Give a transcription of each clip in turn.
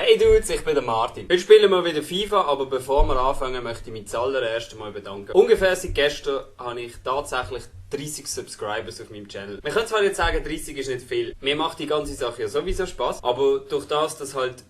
Hey Dudes, ich bin der Martin. Heute spielen wir wieder FIFA, aber bevor wir anfangen, möchte ich mich zuallererst mal bedanken. Ungefähr seit gestern habe ich tatsächlich 30 Subscribers auf meinem Channel. Man könnte zwar jetzt sagen, 30 ist nicht viel. Mir macht die ganze Sache ja sowieso Spaß, aber durch das, dass halt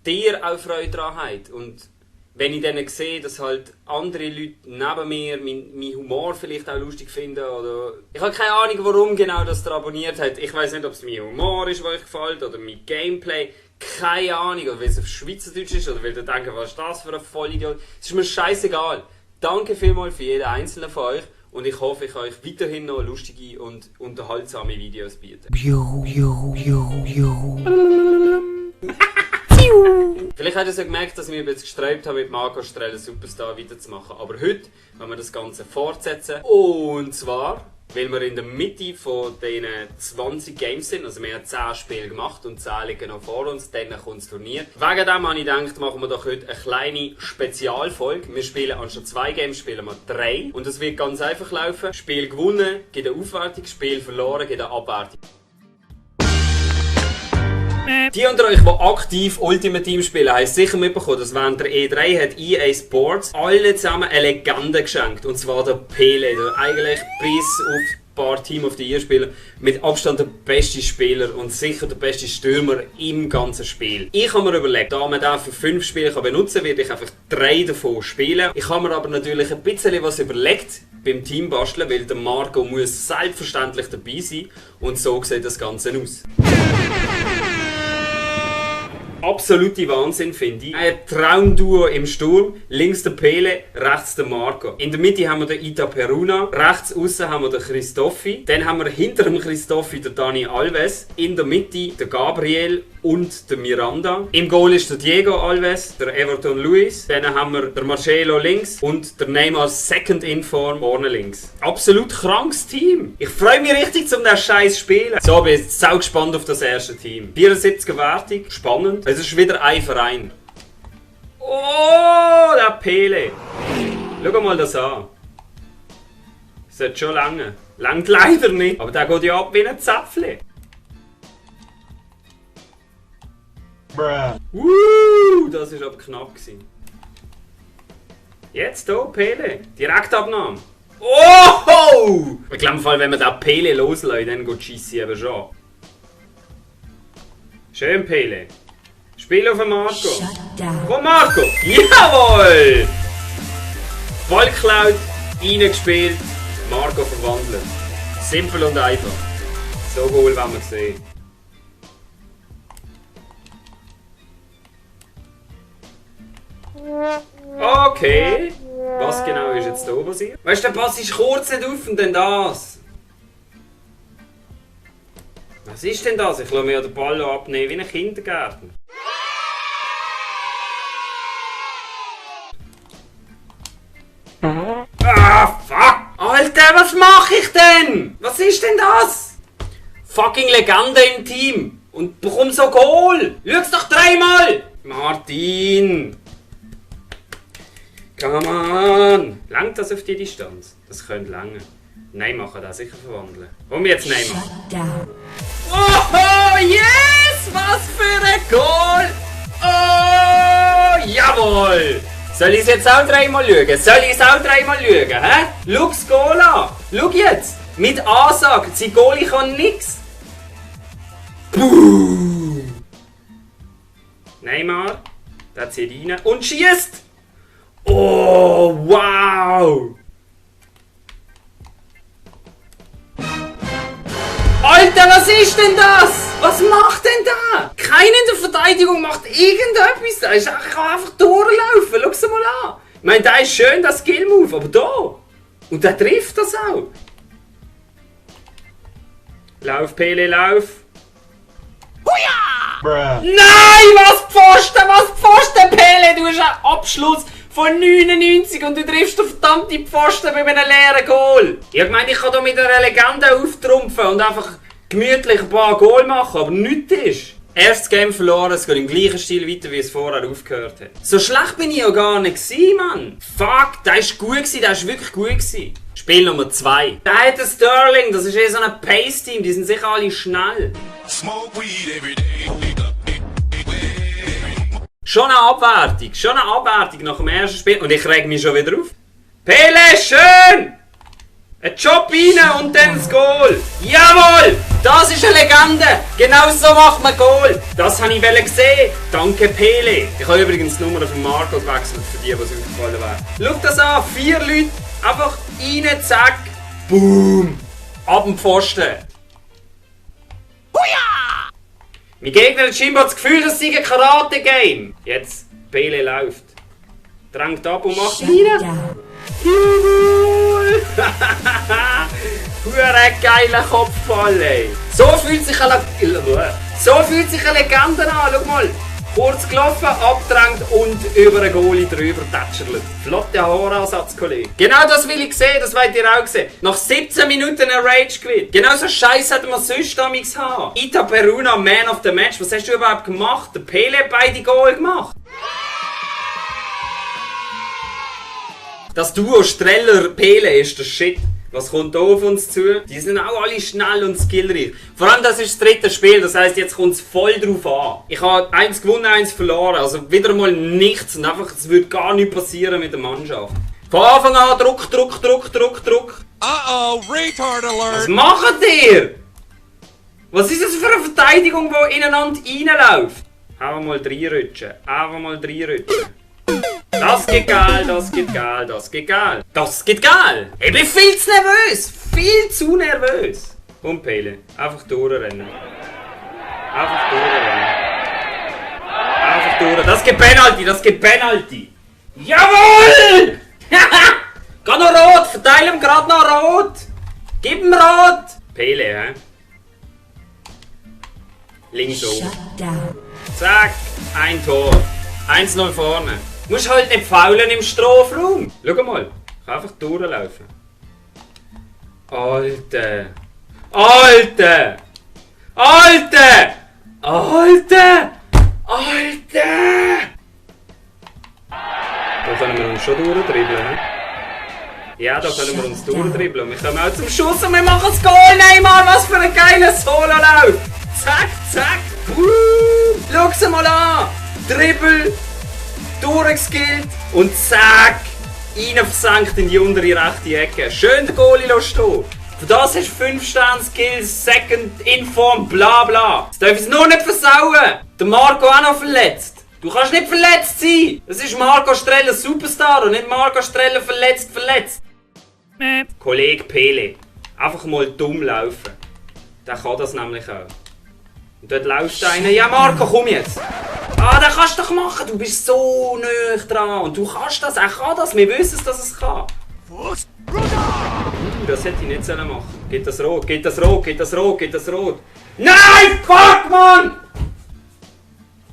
dir auch Freude daran habt und wenn ich dann sehe, dass halt andere Leute neben mir meinen Humor vielleicht auch lustig finden oder... Ich habe keine Ahnung, warum genau das ihr abonniert habt. Ich weiß nicht, ob es mein Humor ist, der euch gefällt oder mein Gameplay. Keine Ahnung, oder weil es auf Schweizerdeutsch ist oder weil ihr denkt, was ist das für ein Vollidiot. Es ist mir scheißegal. Danke vielmals für jeden einzelnen von euch und ich hoffe, ich kann euch weiterhin noch lustige und unterhaltsame Videos bieten. Vielleicht habt ihr ja gemerkt, dass ich mich jetzt gesträubt habe, mit Marco Streller Superstar weiterzumachen. Aber heute wollen wir das Ganze fortsetzen. Und zwar, weil wir in der Mitte von diesen 20 Games sind. Also wir haben 10 Spiele gemacht und 10 liegen noch vor uns. Dann kommt das Turnier. Wegen dem habe ich gedacht, machen wir doch heute eine kleine Spezialfolge. Wir spielen anstatt 2 Games spielen wir 3. Und das wird ganz einfach laufen. Spiel gewonnen gibt eine Aufwertung, Spiel verloren gibt eine Abwertung. Die unter euch, die aktiv Ultimate Team spielen, haben sicher mitbekommen, dass während der E3 hat EA Sports alle zusammen eine Legende geschenkt. Und zwar der Pele, der eigentlich bis auf ein paar Team of the Year Spieler mit Abstand der beste Spieler und sicher der beste Stürmer im ganzen Spiel. Ich habe mir überlegt, da man den für 5 Spiele benutzen kann, werde ich einfach 3 davon spielen. Ich habe mir aber natürlich ein bisschen was überlegt beim Team basteln, weil der Marco muss selbstverständlich dabei sein und so sieht das Ganze aus. Absolute Wahnsinn, finde ich. Ein Traumduo im Sturm. Links der Pele, rechts der Marco. In der Mitte haben wir den Ita Peruna. Rechts außen haben wir den Christophi. Dann haben wir hinter dem Christophi den Dani Alves. In der Mitte der Gabriel und der Miranda. Im Goal ist der Diego Alves, der Everton Luis. Dann haben wir der Marcelo links und der Neymar Second in Form vorne links. Absolut krankes Team. Ich freue mich richtig zum das Scheiß spielen. So, bin jetzt sau gespannt auf das erste Team. 74er Wertung, spannend. Es ist wieder ein Verein. Oh, der Pele. Schau mal das an. Das sollte schon lange. Langt leider nicht. Aber der geht ja ab wie ein Zäpfchen. Das war aber knapp. Jetzt hier, Pele. Direktabnahme. Oh! Ich glaube, wenn man den Pele loslässt, dann geht die Scheisse eben schon. Schön, Pele. Spiel auf den Marco. Wo Marco? Jawohl! Ball geklaut, reingespielt, Marco verwandelt. Simpel und einfach. So cool, wenn wir sehen. Okay. Was genau ist jetzt hier passiert? Weißt du, der Pass ist kurz nicht auf und dann das. Was ist denn das? Ich lasse mir ja den Ball abnehmen wie ein Kindergärtner. Ah, fuck! Alter, was mache ich denn? Was ist denn das? Fucking Legende im Team. Und bekomm so Goal. Schau's doch 3-mal. Martin. Come on. Langt das auf die Distanz? Das könnte lange. Neymar kann das sicher verwandeln. Komm jetzt, Neymar. Oh, yes! Was für ein Goal! Oh, jawohl! Soll ich es jetzt auch 3-mal schauen? Hä? Schau das Goal an! Schau jetzt! Mit Ansage! Sein Goalie kann nix! Boom! Neymar, der zieht rein und schießt! Oh, wow! Alter, was ist denn das? Was macht denn da? Keiner in der Verteidigung macht irgendetwas. Da ist einfach durchlaufen. Schau es mal an. Ich meine, da ist schön, das Skill-Move, aber da. Und der trifft das auch. Lauf, Pele, lauf. Huja! Nein, was Pfosten, Pele. Du hast einen Abschluss von 99 und du triffst den verdammten Pfosten bei einem leeren Goal. Ich meine, ich kann hier mit einer Legende auftrumpfen und einfach gemütlich ein paar Goal machen, aber nichts ist. Erstes Game verloren, es geht im gleichen Stil weiter, wie es vorher aufgehört hat. So schlecht bin ich ja gar nicht gewesen, Mann. Fuck, der ist gut gewesen, der ist wirklich gut gewesen. Spiel Nummer 2. Da hat der Sterling, das ist eh so ein Pace-Team, die sind sicher alle schnell. Schon eine Abwertung nach dem ersten Spiel. Und ich reg mich schon wieder auf. Pele, schön! Ein Job rein und dann das Goal. Jawohl! Das ist eine Legende! Genau so macht man Goal! Das wollte ich gesehen. Danke Pele! Ich habe übrigens die Nummer von Marco gewechselt, für die, was aufgefallen wäre. Schau das an! 4 Leute, einfach rein, zack, boom! Ab dem Pfosten. Huja! Mein Gegner hat scheinbar das Gefühl, das sei ein Karate-Game. Jetzt, Pele läuft. Drängt ab und macht rein. Jawohl! Hure geiler Kopfball, ey! So fühlt sich eine Legende an, schau mal! Kurz gelaufen, abgedrängt und über einen Goalie drüber tätscherlet. Flotte Haaransatz, Kollege. Genau das will ich sehen, das wollt ihr auch sehen. Nach 17 Minuten ein Rage gewinnt. Genau so Scheiß hätten wir sonst damals haben. Ita Peruna, Man of the Match. Was hast du überhaupt gemacht? Der Pele hat beide Goal gemacht. Das Duo Streller-Pele ist der Shit. Was kommt da auf uns zu? Die sind auch alle schnell und skillreich. Vor allem, das ist das 3. Spiel, das heisst, jetzt kommt es voll drauf an. Ich habe 1 gewonnen, 1 verloren. Also wieder mal nichts und einfach, es wird gar nichts passieren mit der Mannschaft. Von Anfang an Druck. Uh-oh, retard alert! Was macht ihr? Was ist das für eine Verteidigung, die ineinander reinläuft? Einfach mal reinrutschen. Das geht geil. Ich bin viel zu nervös. Viel zu nervös. Komm, Pele. Einfach durchrennen. Das geht Penalty. Jawohl! Geh noch rot. Verteil ihm gerade noch rot. Gib ihm rot. Pele, hä? Links oben. Zack. Ein Tor. 1-0 vorne. Du musst halt nicht faulen im Strafraum. Schau mal, ich kann einfach durchlaufen. Alter! Da können wir uns schon durchdribbeln, ne? Ja, da können wir uns durchdribbeln. Wir kommen auch zum Schuss und wir machen das Goal. Neymar, was für ein geiler Sololauf! Zack! Schau sie mal an! Dribbel! Durchgeskillt und zack! Rein versenkt in die untere rechte Ecke. Schön den Goalie stehen. Für das hast du 5 Sterne Skills, Second Inform, bla bla. Das darf ich noch nicht versauen. Der Marco auch noch verletzt. Du kannst nicht verletzt sein. Das ist Marco Streller Superstar und nicht Marco Streller verletzt. Kollege Pele. Einfach mal dumm laufen. Der kann das nämlich auch. Und dort läuft einer. Ja Marco, komm jetzt. Ah, das kannst du doch machen. Du bist so nah dran. Und du kannst das. Er kann das. Wir wissen, dass es kann. Das hätte ich nicht machen. Geht das rot. Nein! Fuck, Mann!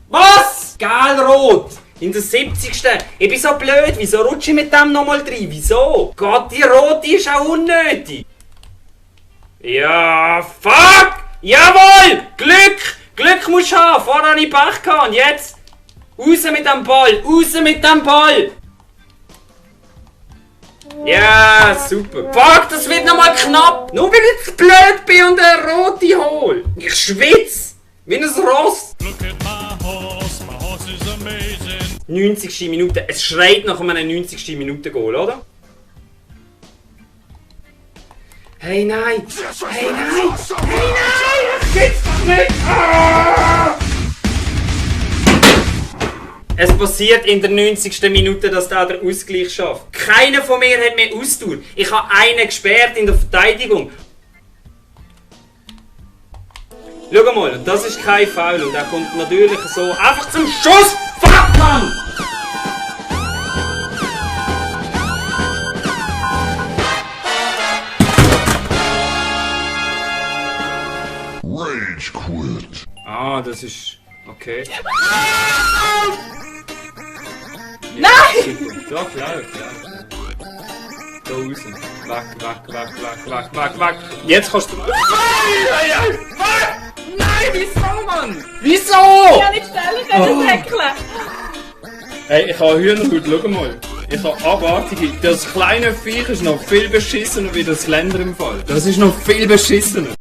Was? Geil rot! In der 70. Ich bin so blöd. Wieso rutsche ich mit dem nochmal rein? Wieso? Gott, die rote ist auch unnötig. Ja, fuck! Jawohl! Glück musst du haben. Vorher habe ich Pech gehabt. Und jetzt? Raus mit dem Ball! Ja, super. Fuck, das wird nochmal knapp. Nur weil ich jetzt blöd bin und eine rote hole. Ich schwitze. Wie ein Ross. 90. Minute. Es schreit nach einem 90. Minute Goal, oder? Hey nein! Das gibt's doch nicht! Ah! Es passiert in der 90. Minute, dass der Ausgleich schafft. Keiner von mir hat mehr Ausdauer. Ich habe einen gesperrt in der Verteidigung. Schau mal, das ist kein Foul und er kommt natürlich so einfach zum Schuss! Fuck, Mann! Rage quit. Ah, das ist... okay. Nein! Doch, lauf. Da raus. Weg. Jetzt kannst du... Nein, wieso, Mann? Wieso? Ich kann nicht schneller säckeln. Hey, ich habe Hühnerhaut, schau mal. Ich habe abartige... Das kleine Viech ist noch viel beschissener wie das Länder im Fall. Das ist noch viel beschissener.